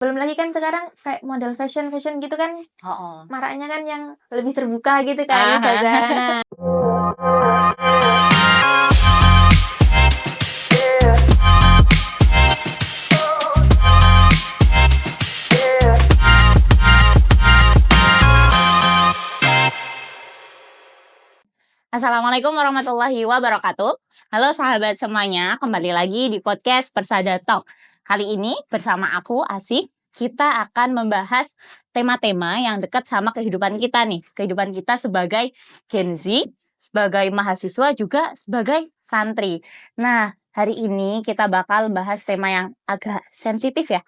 Belum lagi kan sekarang kayak model fashion gitu kan, Heeh. maraknya kan yang lebih terbuka gitu kan Ah hah. Ustazah. Nah Assalamualaikum warahmatullahi wabarakatuh. Halo sahabat semuanya, kembali lagi di podcast Persada Talk. Kali ini bersama aku, Asih, kita akan membahas tema-tema yang dekat sama kehidupan kita nih. Kehidupan kita sebagai Gen Z, sebagai mahasiswa, juga sebagai santri. Nah, hari ini kita bakal bahas tema yang agak sensitif ya,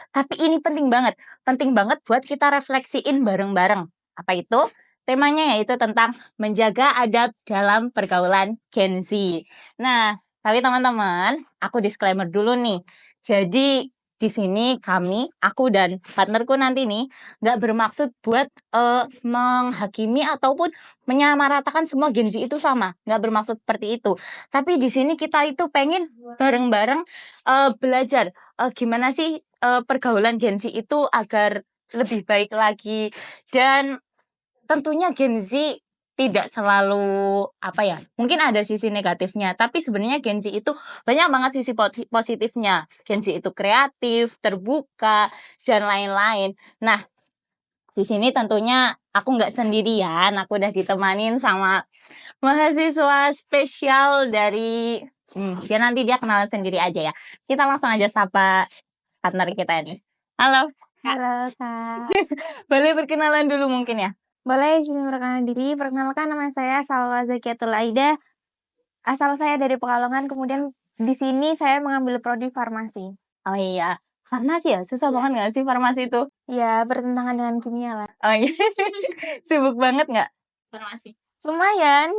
tapi ini penting banget. Penting banget buat kita refleksiin bareng-bareng. Apa itu? Temanya yaitu tentang menjaga adab dalam pergaulan Gen Z. Nah, tapi teman-teman, aku disclaimer dulu nih. Jadi di sini aku dan partnerku nanti nih nggak bermaksud buat menghakimi ataupun menyamaratakan semua Gen Z itu sama. Nggak bermaksud seperti itu. Tapi di sini kita itu pengen bareng-bareng belajar gimana sih pergaulan Gen Z itu agar lebih baik lagi, dan tentunya Gen Z tidak selalu mungkin ada sisi negatifnya, tapi sebenarnya Gen Z itu banyak banget sisi positifnya. Gen Z itu kreatif, terbuka, dan lain-lain. Nah, di sini tentunya aku nggak sendirian, aku udah ditemanin sama mahasiswa spesial dari biar nanti dia kenalan sendiri aja ya. Kita langsung aja sapa partner kita ini. Halo, Kak. halo Kak. Boleh perkenalan dulu mungkin ya? Boleh izin perkenalan diri, perkenalkan nama saya Salwa Zakiatul Aida. Asal saya dari Pekalongan, kemudian di sini saya mengambil prodi farmasi. Oh iya, farmasi ya? Susah banget nggak sih farmasi itu? Ya, bertentangan dengan kimia lah. Oh iya, sibuk banget nggak farmasi? Lumayan.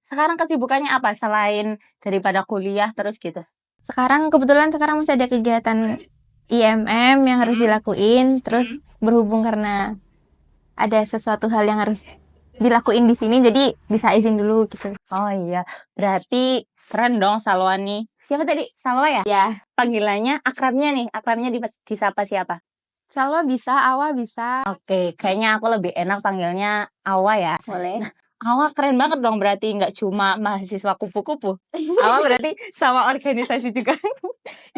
Sekarang kesibukannya apa selain daripada kuliah terus gitu? Kebetulan sekarang masih ada kegiatan IMM yang harus dilakuin, terus berhubung karena ada sesuatu hal yang harus dilakuin di sini, jadi bisa izin dulu gitu. Oh iya, berarti keren dong Salwa nih. Siapa tadi? Salwa ya? Ya, Panggilannya akrabnya disapa siapa? Salwa bisa, Awa bisa. Oke, kayaknya aku lebih enak panggilnya Awa ya. Boleh. Awa keren banget dong, berarti nggak cuma mahasiswa kupu-kupu. Awa berarti sama organisasi juga.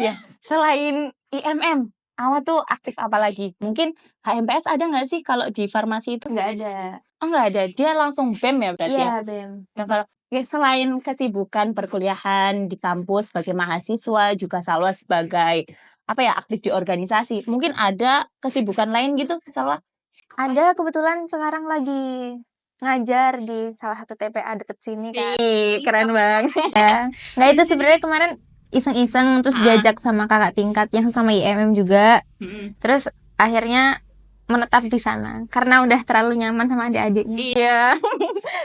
Ya, selain IMM, Awa tuh aktif apa lagi? Mungkin HMPS ada nggak sih kalau di farmasi itu? Nggak ada. Oh nggak ada, dia langsung BEM ya berarti ya? Iya, BEM. Dan kalau selain kesibukan perkuliahan di kampus sebagai mahasiswa, juga Salwa sebagai aktif di organisasi. Mungkin ada kesibukan lain gitu, Salwa? Ada, kebetulan sekarang lagi ngajar di salah satu TPA deket sini kan. Ih, keren banget. Ya, nggak, itu sebenarnya kemarin iseng-iseng terus diajak sama kakak tingkat yang sama IMM juga. Terus akhirnya menetap di sana karena udah terlalu nyaman sama adik-adiknya. Iya,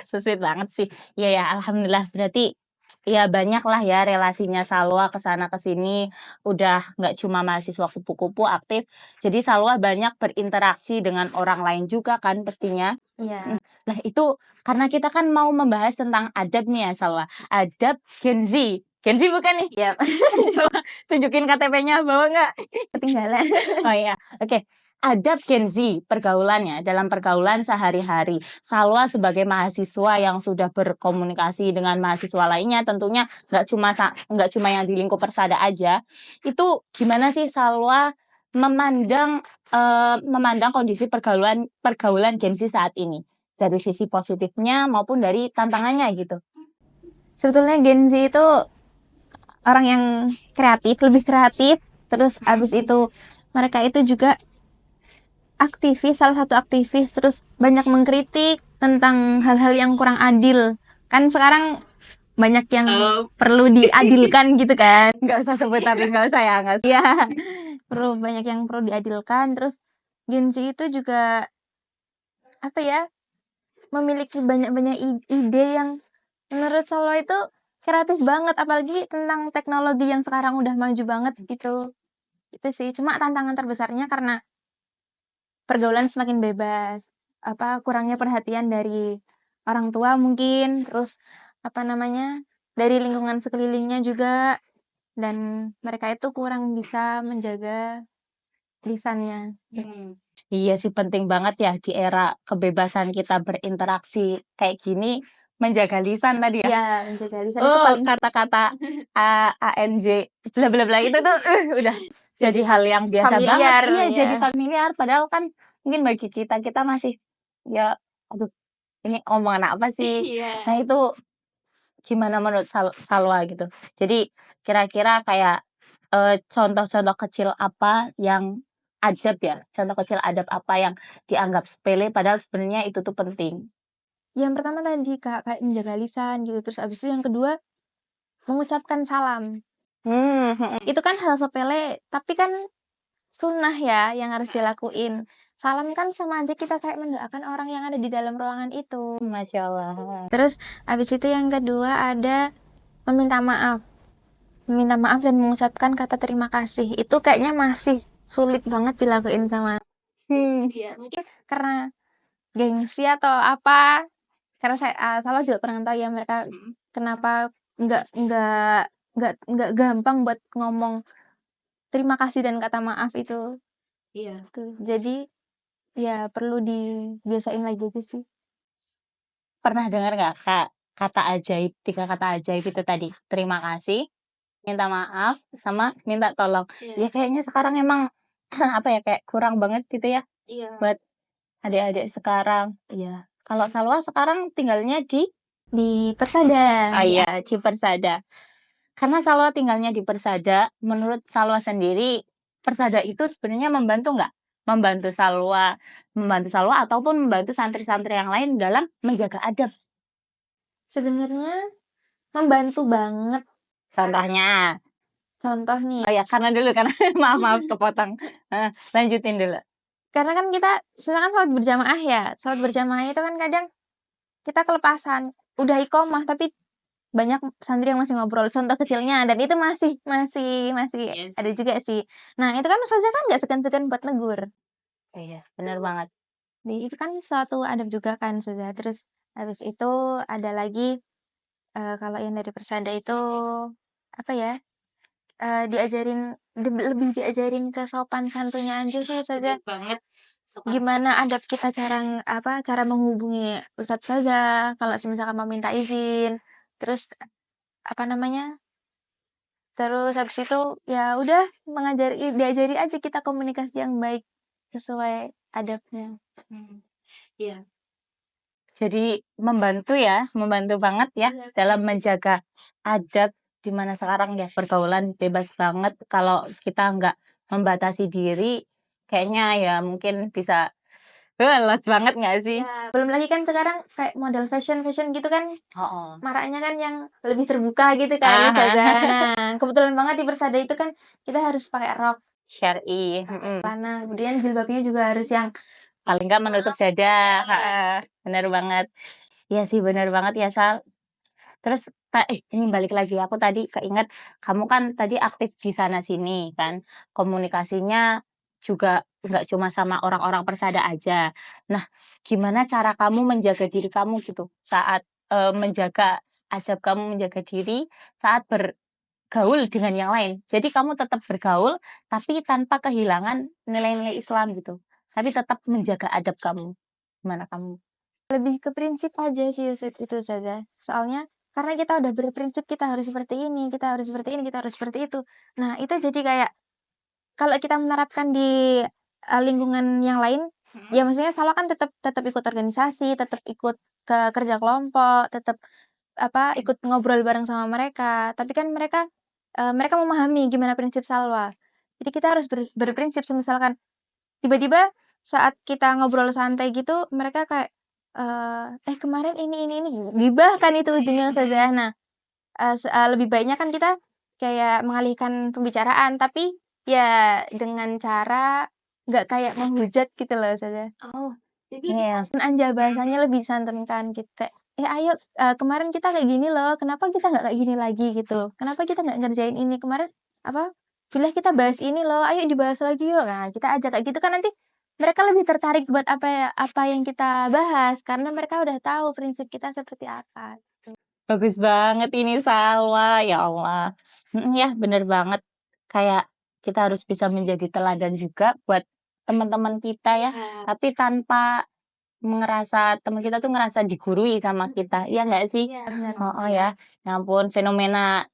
sweet banget sih. Iya ya, alhamdulillah. Berarti ya banyak lah ya relasinya Salwa ke sana ke sini. Udah nggak cuma mahasiswa kupu-kupu aktif. Jadi Salwa banyak berinteraksi dengan orang lain juga kan pastinya. Iya. Nah itu karena kita kan mau membahas tentang adab nih ya Salwa. Adab Gen Z. Gen Z bukan nih? Iya. Coba tunjukin KTP-nya, bawa nggak? Ketinggalan. Oh iya, oke. Adab Gen Z, pergaulannya dalam pergaulan sehari-hari. Salwa sebagai mahasiswa yang sudah berkomunikasi dengan mahasiswa lainnya, tentunya nggak cuma yang di lingkup Persada aja. Itu gimana sih Salwa memandang kondisi pergaulan Gen Z saat ini? Dari sisi positifnya maupun dari tantangannya gitu. Sebetulnya Gen Z itu orang yang kreatif, lebih kreatif. Terus abis itu mereka itu juga aktivis, salah satu aktivis, terus banyak mengkritik tentang hal-hal yang kurang adil. Kan sekarang banyak yang perlu diadilkan gitu kan. Nggak usah sebut tapi nggak usah ya, nggak usah. Iya, banyak yang perlu diadilkan. Terus Gen Z itu juga memiliki banyak ide yang menurut Salwa itu kreatif banget, apalagi tentang teknologi yang sekarang udah maju banget gitu. Itu sih, cuma tantangan terbesarnya karena pergaulan semakin bebas, kurangnya perhatian dari orang tua mungkin, terus dari lingkungan sekelilingnya juga, dan mereka itu kurang bisa menjaga lisannya. Iya sih, penting banget ya di era kebebasan kita berinteraksi kayak gini, menjaga lisan tadi ya. Iya, menjaga lisan itu paling Kata-kata ANJ bla bla bla itu tuh udah jadi hal yang biasa banget. familiar Iya, ya. jadi familiar padahal kan mungkin bagi kita masih ya aduh ini omongan apa sih? Iya. Nah, itu gimana menurut Salwa gitu? Jadi kira-kira kayak contoh-contoh kecil apa yang adab ya, contoh kecil adab apa yang dianggap sepele padahal sebenarnya itu tuh penting? Yang pertama tadi Kak, kayak menjaga lisan gitu, terus abis itu yang kedua mengucapkan salam. Itu kan hal sepele, tapi kan sunnah ya yang harus dilakuin. Salam kan sama aja kita kayak mendoakan orang yang ada di dalam ruangan itu. Masya Allah. Terus abis itu yang kedua ada meminta maaf. Meminta maaf dan mengucapkan kata terima kasih. Itu kayaknya masih sulit banget dilakuin sama Iya, mungkin karena gengsi atau apa. Karena Salwa juga pernah tahu ya mereka kenapa nggak gampang buat ngomong terima kasih dan kata maaf itu. Iya. Tuh. Jadi ya perlu dibiasain lagi aja sih. Pernah dengar nggak Kak, kata ajaib, 3 kata ajaib itu tadi? Terima kasih, minta maaf, sama minta tolong. Ya kayaknya sekarang emang apa ya, kayak kurang banget gitu ya Iya. buat adik-adik sekarang. Iya. Kalau Salwa sekarang tinggalnya di Di Persada. iya, di Persada. Karena Salwa tinggalnya di Persada, menurut Salwa sendiri, Persada itu sebenarnya membantu Salwa ataupun membantu santri-santri yang lain dalam menjaga adab. Sebenarnya membantu banget. Contohnya, Contoh nih, oh ya karena maaf kepotong. Lanjutin dulu. karena kan kita sebenarnya kan sholat berjamaah ya. Sholat berjamaah itu kan kadang kita kelepasan. Udah iqomah tapi banyak santri yang masih ngobrol. Contoh kecilnya dan itu masih Yes. ada juga sih. Nah, itu kan ustazah kan nggak segan-segan buat negur. Iya, benar banget. Itu kan suatu adab juga kan ustazah. Terus habis itu ada lagi kalau yang dari Persada itu apa ya? Lebih diajarin ke sopan santunnya aja sih ustazah. Banget. Gimana adab kita cara menghubungi ustadz ustazah kalau misalkan mau minta izin. Terus apa namanya? Terus habis itu ya udah diajari aja kita komunikasi yang baik sesuai adabnya. Iya. Jadi membantu banget ya Iya. dalam menjaga adab di mana sekarang ya pergaulan bebas banget. Kalau kita nggak membatasi diri, kayaknya ya mungkin bisa los banget nggak sih? Ya, belum lagi kan sekarang kayak model fashion gitu kan Oh. maraknya kan yang lebih terbuka gitu kan ustazah. Nah, kebetulan banget di Persada itu kan kita harus pakai rok, Syar'i. celana, kemudian jilbabnya juga harus yang Paling nggak menutup dada. Bener banget. Iya sih bener banget ya Sal. Terus ini balik lagi aku tadi keinget kamu kan tadi aktif di sana sini kan komunikasinya juga nggak cuma sama orang-orang Persada aja. Nah, gimana cara kamu menjaga diri kamu gitu saat menjaga adab kamu menjaga diri saat bergaul dengan yang lain. Jadi kamu tetap bergaul tapi tanpa kehilangan nilai-nilai Islam gitu. Tapi tetap menjaga adab kamu. Gimana kamu? lebih ke prinsip aja sih itu saja. Soalnya karena kita udah berprinsip kita harus seperti ini, kita harus seperti ini, kita harus seperti itu. Nah, itu jadi kayak kalau kita menerapkan di lingkungan yang lain, ya maksudnya Salwa kan tetap tetap ikut organisasi, tetap ikut ke kerja kelompok, tetap ikut ngobrol bareng sama mereka. Tapi kan mereka memahami gimana prinsip Salwa. Jadi kita harus berprinsip misalkan tiba-tiba saat kita ngobrol santai gitu mereka kayak kemarin ini gibah kan itu ujungnya saja. Nah, lebih baiknya kan kita kayak mengalihkan pembicaraan tapi ya dengan cara nggak kayak menghujat gitu loh saja. Oh, Jadi iya. anja bahasanya lebih santun kan gitu kayak ayo kemarin kita kayak gini loh, kenapa kita nggak kayak gini lagi gitu? Kenapa kita nggak ngerjain ini kemarin bila kita bahas ini loh, ayo dibahas lagi yuk. Nah, kita ajak kayak gitu kan nanti mereka lebih tertarik buat apa yang kita bahas karena mereka udah tahu prinsip kita seperti apa. Bagus banget ini Salwa, ya Allah. Ya bener banget. Kayak kita harus bisa menjadi teladan juga buat teman-teman kita ya. Tapi tanpa ngerasa teman kita tuh ngerasa digurui sama kita. Iya nggak sih? Benar. Oh ya. Ya ampun, fenomena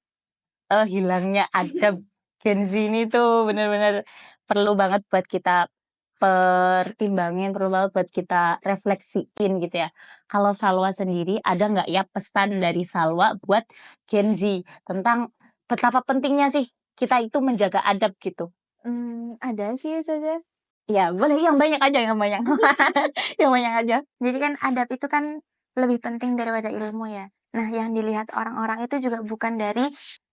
hilangnya adab Gen Z ini tuh bener-bener perlu banget buat kita pertimbangin, perlu banget buat kita refleksiin gitu ya. Kalau Salwa sendiri ada nggak ya pesan dari Salwa buat Gen Z tentang betapa pentingnya sih kita itu menjaga adab gitu? Ada sih saja. Ya boleh yang banyak aja, yang banyak. Yang banyak aja. Jadi kan adab itu kan lebih penting daripada ilmu ya. Nah, yang dilihat orang-orang itu juga bukan dari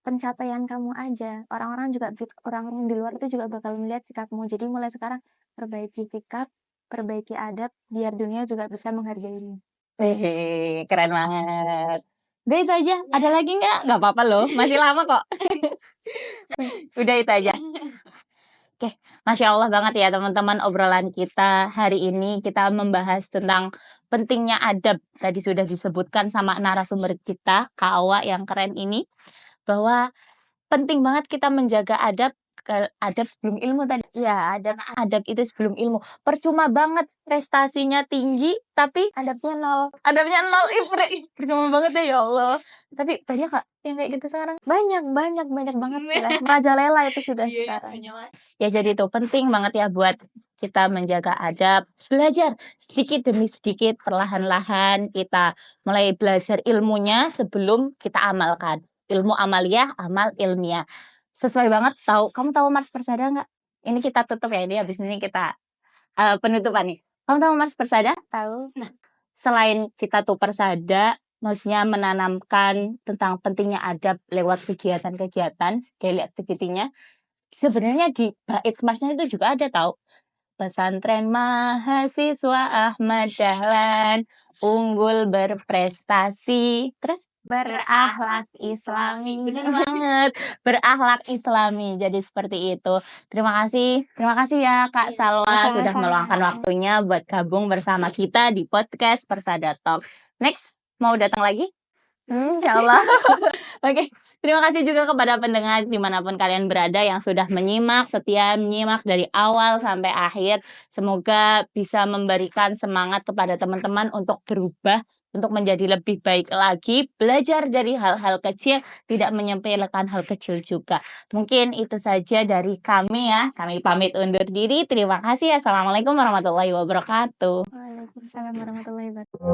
pencapaian kamu aja. Orang-orang di luar itu juga bakal melihat sikapmu. Jadi mulai sekarang perbaiki sikap, perbaiki adab, biar dunia juga bisa menghargaimu. Keren banget. Udah itu aja. Ada lagi nggak? Nggak apa-apa loh. Masih lama kok. Udah itu aja. Oke, Masya Allah banget ya teman-teman obrolan kita hari ini. Kita membahas tentang pentingnya adab. Tadi sudah disebutkan sama narasumber kita, Kak Awa yang keren ini. Bahwa penting banget kita menjaga adab. Adab sebelum ilmu tadi. Ya, Adab itu sebelum ilmu. Percuma banget prestasinya tinggi, tapi adabnya nol. adabnya nol. Percuma banget ya Allah. Tapi banyak Kak yang kayak gitu sekarang? Banyak banget sudah. Merajalela itu sudah sekarang. Ya jadi itu penting banget ya buat kita menjaga adab, belajar sedikit demi sedikit, perlahan-lahan kita mulai belajar ilmunya sebelum kita amalkan. Ilmu amaliyah, amal ilmiah. Sesuai banget kamu tahu Mars Persada nggak? Ini kita tutup ya, ini habis ini kita penutupan nih. Kamu tahu Mars Persada? Tahu? Selain kita tuh persada, maksudnya menanamkan tentang pentingnya adab lewat kegiatan-kegiatan, daily activity-nya, sebenarnya di bait Marsnya itu juga ada tahu. Pesantren mahasiswa Ahmad Dahlan unggul berprestasi, terus Berakhlak Islami. bener banget, berakhlak Islami. Jadi seperti itu. Terima kasih ya Kak Salwa sudah Sama-sama. meluangkan waktunya buat gabung bersama kita di podcast Persada Talk. Next, mau datang lagi? Insyaallah. Oke, terima kasih juga kepada pendengar dimanapun kalian berada yang sudah setia menyimak dari awal sampai akhir. Semoga bisa memberikan semangat kepada teman-teman untuk berubah, untuk menjadi lebih baik lagi, belajar dari hal-hal kecil, tidak menyepelekan hal kecil juga. Mungkin itu saja dari kami ya. Kami pamit undur diri. Terima kasih. Assalamualaikum warahmatullahi wabarakatuh. Waalaikumsalam warahmatullahi wabarakatuh.